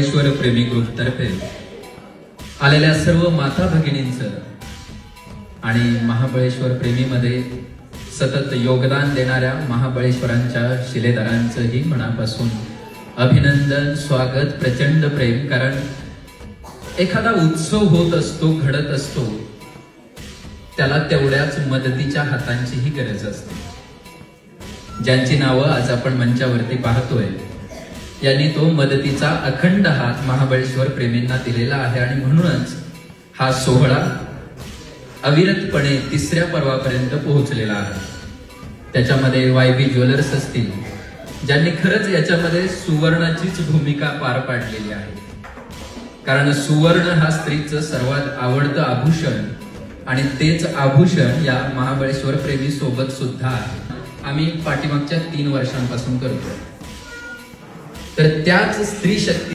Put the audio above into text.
ईश्वर प्रेमी ग्रुप तर्फे आलेल्या सर्व माता भगिनींचं आणि महाबळेश्वर प्रेमीमध्ये सतत योगदान देणाऱ्या महाबळेश्वरांच्या शिलेदारांचंही मनापासून अभिनंदन, स्वागत, प्रचंड प्रेम. कारण एखादा उत्सव होत असतो, घडत असतो, त्याला तेवढ्याच मदतीच्या हातांचीही गरज असते. ज्यांची नावं आज आपण मंचावरती पाहतोय, यांनी तो मदतीचा अखंड हात महाबळेश्वर प्रेमींना दिलेला आहे. आणि म्हणूनच हा सोहळा अविरतपणे तिसऱ्या पर्वापर्यंत पोहोचलेला आहे. त्याच्यामध्ये YB ज्वेलर्स असतील, ज्यांनी खरंच याच्यामध्ये सुवर्णाचीच भूमिका पार पाडलेली आहे. कारण सुवर्ण हा स्त्रीचं सर्वात आवडतं आभूषण आणि तेच आभूषण या महाबळेश्वर प्रेमी सोबत सुद्धा आहे. आम्ही पाठीमागच्या 3 वर्षांपासून करतो. तर त्याच स्त्री शक्ती